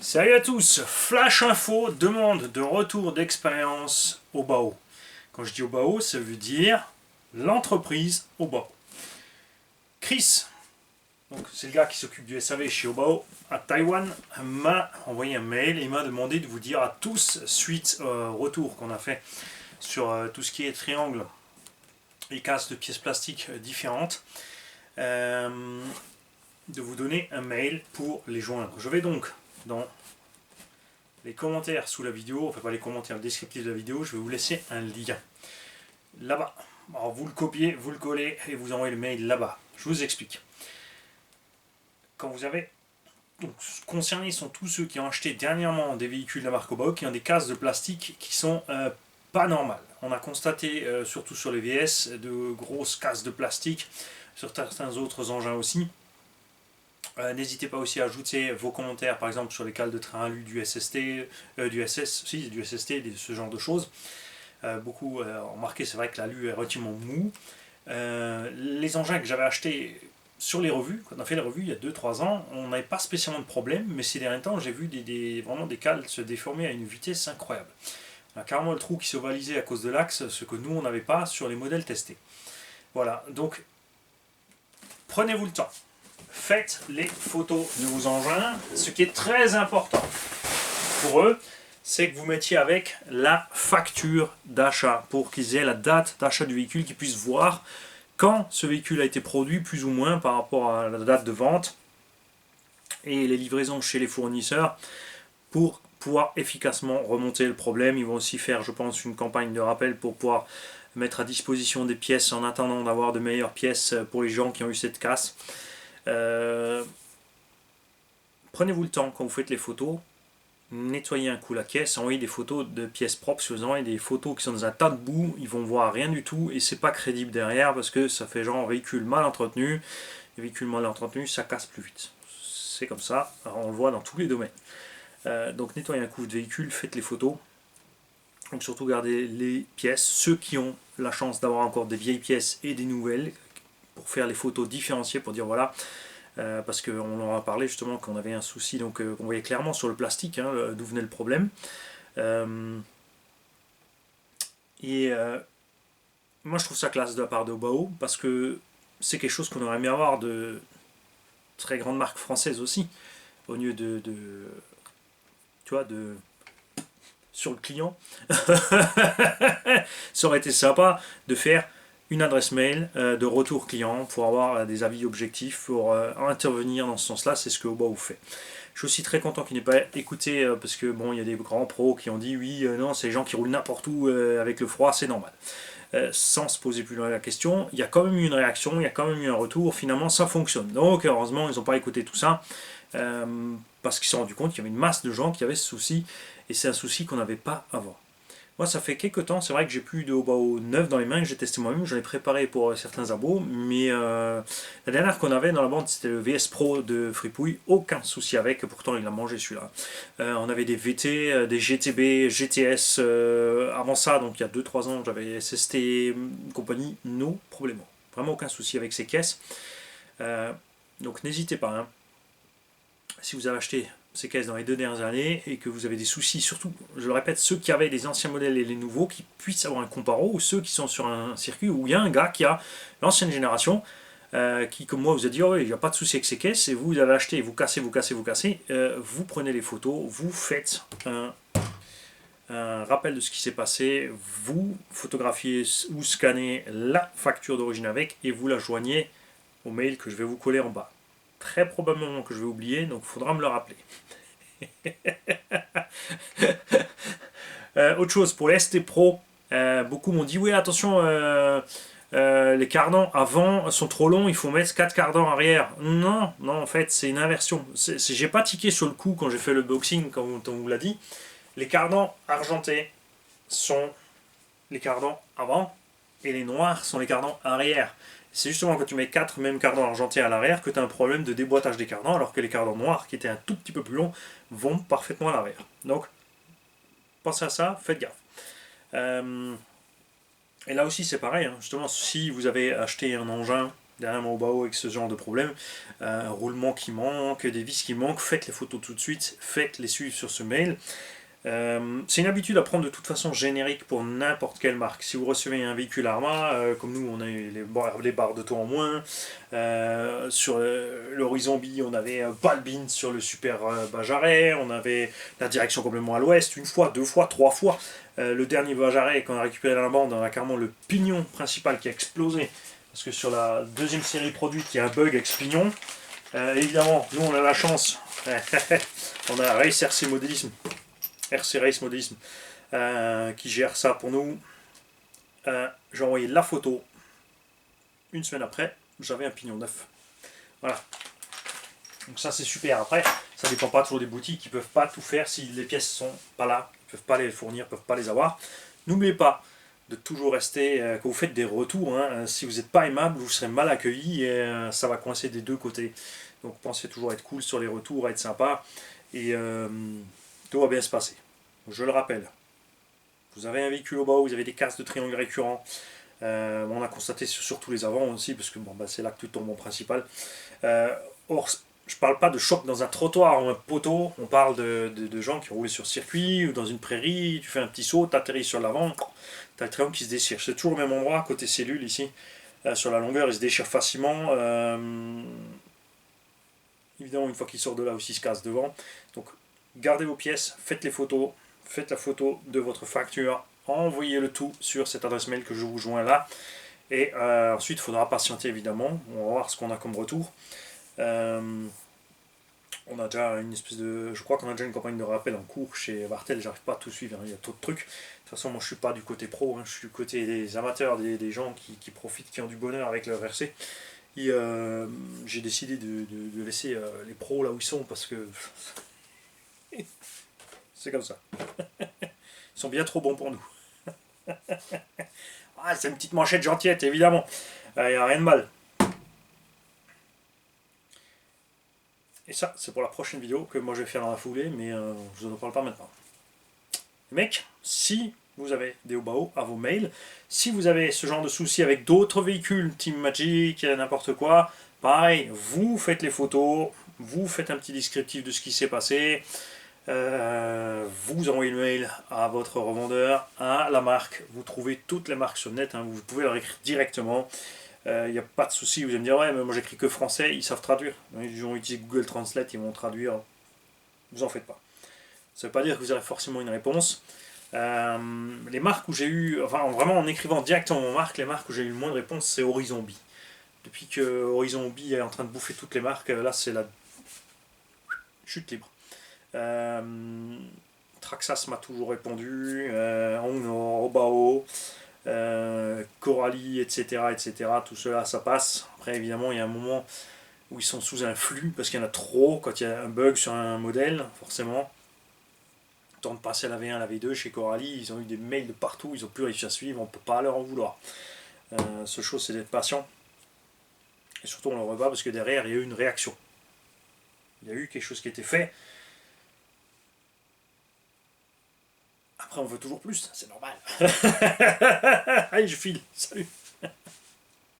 Salut à tous, Flash Info demande de retour d'expérience au BAO. Quand je dis au BAO, ça veut dire l'entreprise au BAO. Chris, donc c'est le gars qui s'occupe du SAV chez Obao à Taïwan, m'a envoyé un mail et m'a demandé de vous dire à tous, suite au retour qu'on a fait sur tout ce qui est triangle et casse de pièces plastiques différentes, de vous donner un mail pour les joindre. Je vais donc dans les commentaires sous la vidéo, enfin pas les commentaires, le descriptif de la vidéo, je vais vous laisser un lien là-bas. Alors vous le copiez, vous le collez et vous envoyez le mail là-bas. Je vous explique. Quand vous avez... Donc, concernés sont tous ceux qui ont acheté dernièrement des véhicules de la marque Obao qui ont des cases de plastique qui sont pas normales. On a constaté, surtout sur les VS, de grosses cases de plastique, sur certains autres engins aussi. N'hésitez pas aussi à ajouter vos commentaires, par exemple sur les cales de train alu du SST, du SS, si, du SST, ce genre de choses. Beaucoup ont remarqué, c'est vrai que l'alu est relativement mou. Les engins que j'avais achetés sur les revues, quand on a fait les revues il y a 2-3 ans, on n'avait pas spécialement de problème, mais ces derniers temps, j'ai vu vraiment des cales se déformer à une vitesse incroyable. On a carrément le trou qui s'ovalisait à cause de l'axe, ce que nous, on n'avait pas sur les modèles testés. Voilà, donc prenez-vous le temps. Faites les photos de vos engins. Ce qui est très important pour eux, c'est que vous mettiez avec la facture d'achat pour qu'ils aient la date d'achat du véhicule, qu'ils puissent voir quand ce véhicule a été produit, plus ou moins par rapport à la date de vente et les livraisons chez les fournisseurs pour pouvoir efficacement remonter le problème. Ils vont aussi faire, je pense, une campagne de rappel pour pouvoir mettre à disposition des pièces en attendant d'avoir de meilleures pièces pour les gens qui ont eu cette casse. Prenez-vous le temps quand vous faites les photos, nettoyez un coup la caisse, envoyez des photos de pièces propres. Si vous envoyez des photos qui sont dans un tas de boue, ils vont voir rien du tout et c'est pas crédible derrière parce que ça fait genre véhicule mal entretenu. Les véhicules mal entretenus, ça casse plus vite. C'est comme ça, alors on le voit dans tous les domaines. Donc nettoyez un coup de véhicule, faites les photos. Donc surtout gardez les pièces, ceux qui ont la chance d'avoir encore des vieilles pièces et des nouvelles, pour faire les photos différenciées, pour dire voilà, parce qu'on en a parlé justement qu'on avait un souci, donc on voyait clairement sur le plastique d'où venait le problème. Moi je trouve ça classe de la part de Obao, parce que c'est quelque chose qu'on aurait aimé avoir de très grandes marques françaises aussi, au lieu tu vois, sur le client. Ça aurait été sympa de faire une adresse mail de retour client pour avoir des avis objectifs, pour intervenir dans ce sens-là. C'est ce que Obao fait. Je suis aussi très content qu'il n'ait pas écouté parce que bon, il y a des grands pros qui ont dit oui, non, c'est les gens qui roulent n'importe où avec le froid, c'est normal. Sans se poser plus loin la question, il y a quand même eu une réaction, il y a quand même eu un retour, finalement ça fonctionne. Donc heureusement, ils n'ont pas écouté tout ça parce qu'ils se sont rendus compte qu'il y avait une masse de gens qui avaient ce souci et c'est un souci qu'on n'avait pas avant. Moi, ça fait quelques temps, c'est vrai que j'ai plus de Obao neuf dans les mains, que j'ai testé moi-même, j'en ai préparé pour certains abos, mais la dernière qu'on avait dans la bande, c'était le VS Pro de Fripouille, aucun souci avec, pourtant il a mangé celui-là. On avait des VT, des GTB, GTS, avant ça, donc il y a 2-3 ans, j'avais SST compagnie, no problème. Vraiment aucun souci avec ces caisses. Donc n'hésitez pas, hein. Si vous avez acheté ces caisses dans les 2 dernières années et que vous avez des soucis, surtout, je le répète, ceux qui avaient les anciens modèles et les nouveaux, qui puissent avoir un comparo, ou ceux qui sont sur un circuit où il y a un gars qui a l'ancienne génération, qui comme moi vous a dit oh, il n'y a pas de souci avec ces caisses, et vous avez acheté, vous cassez, vous prenez les photos, vous faites un rappel de ce qui s'est passé, vous photographiez ou scannez la facture d'origine avec et vous la joignez au mail que je vais vous coller en bas. Très probablement que je vais oublier, donc il faudra me le rappeler. Autre chose, pour les ST Pro, beaucoup m'ont dit oui attention, les cardans avant sont trop longs, il faut mettre 4 cardans arrière. Non, en fait c'est une inversion. J'ai pas tiqué sur le coup quand j'ai fait le boxing, comme on vous l'a dit. Les cardans argentés sont les cardans avant et les noirs sont les cardans arrière. C'est justement quand tu mets 4 mêmes cardans argentés à l'arrière que tu as un problème de déboîtage des cardans, alors que les cardans noirs, qui étaient un tout petit peu plus longs, vont parfaitement à l'arrière. Donc, pensez à ça, faites gaffe. Et là aussi, c'est pareil. Justement, si vous avez acheté un engin dernièrement au BAO avec ce genre de problème, un roulement qui manque, des vis qui manquent, faites les photos tout de suite, faites-les suivre sur ce mail. C'est une habitude à prendre de toute façon générique pour n'importe quelle marque. Si vous recevez un véhicule Arma, comme nous on a eu les barres de taux en moins, sur l'Horizon B on avait Balbin sur le Super Bajaret, on avait la direction complètement à l'ouest, une fois, deux fois, trois fois. Le dernier Bajaret, quand on a récupéré la bande, on a carrément le pignon principal qui a explosé. Parce que sur la deuxième série produite, il y a un bug avec ce pignon. Évidemment, nous on a la chance, on a Race RC Modélisme. RC Race Modélisme qui gère ça pour nous. J'ai envoyé la photo. Une semaine après, j'avais un pignon neuf. Voilà. Donc ça c'est super. Après, ça dépend pas toujours des boutiques. Ils peuvent pas tout faire si les pièces sont pas là. Ils peuvent pas les fournir, peuvent pas les avoir. N'oubliez pas de toujours rester, quand vous faites des retours, hein, si vous n'êtes pas aimable, vous serez mal accueilli et ça va coincer des deux côtés. Donc pensez toujours à être cool sur les retours, à être sympa. Et tout va bien se passer. Je le rappelle, vous avez un véhicule au bas, vous avez des casques de triangle récurrents. On a constaté sur tous les avants aussi, parce que bon, bah, c'est là que tout tombe en principal. Or, je ne parle pas de choc dans un trottoir ou un poteau, on parle de gens qui roulent sur circuit ou dans une prairie, tu fais un petit saut, tu atterris sur l'avant, tu as le triangle qui se déchire. C'est toujours au même endroit, côté cellule ici, sur la longueur, il se déchire facilement. Évidemment, une fois qu'il sort de là aussi, il se casse devant. Donc, gardez vos pièces, faites les photos. Faites la photo de votre facture, envoyez le tout sur cette adresse mail que je vous joins là. Et ensuite, il faudra patienter évidemment. On va voir ce qu'on a comme retour. On a déjà une espèce de... Je crois qu'on a déjà une campagne de rappel en cours chez Vartel. J'arrive pas à tout suivre, hein. Il y a trop de trucs. De toute façon, moi je suis pas du côté pro, hein. Je suis du côté des amateurs, des gens qui profitent, qui ont du bonheur avec leur RC. Et j'ai décidé de laisser les pros là où ils sont parce que... C'est comme ça. Ils sont bien trop bons pour nous. Ah, c'est une petite manchette gentillette, évidemment. Il n'y a rien de mal. Et ça, c'est pour la prochaine vidéo que moi je vais faire dans la foulée, mais je vous en parle pas maintenant. Mec, si vous avez des Obao à vos mails, si vous avez ce genre de soucis avec d'autres véhicules, Team Magic, n'importe quoi, pareil, vous faites les photos, vous faites un petit descriptif de ce qui s'est passé, vous envoyez le mail à votre revendeur, à la marque, vous trouvez toutes les marques sur le net, hein, vous pouvez leur écrire directement, il n'y a pas de souci, vous allez me dire ouais mais moi j'écris que français, ils savent traduire, ils ont utilisé Google Translate, ils vont traduire, vous en faites pas. Ça ne veut pas dire que vous aurez forcément une réponse. Les marques où j'ai eu, enfin vraiment en écrivant directement aux marques, les marques où j'ai eu le moins de réponses c'est Horizon B. Depuis que Horizon B est en train de bouffer toutes les marques, là c'est la chute libre. Traxas m'a toujours répondu, Honor, Obao, Coralie, etc., etc. Tout cela, ça passe. Après, évidemment, il y a un moment où ils sont sous un flux parce qu'il y en a trop. Quand il y a un bug sur un modèle, forcément, temps de passer à la V1, à la V2 chez Coralie, ils ont eu des mails de partout, ils n'ont plus réussi à suivre, on ne peut pas leur en vouloir. Ce chose, c'est d'être patient. Et surtout, on ne le revoit parce que derrière, il y a eu une réaction. Il y a eu quelque chose qui a été fait. Après, on veut toujours plus, c'est normal. Allez, je file. Salut.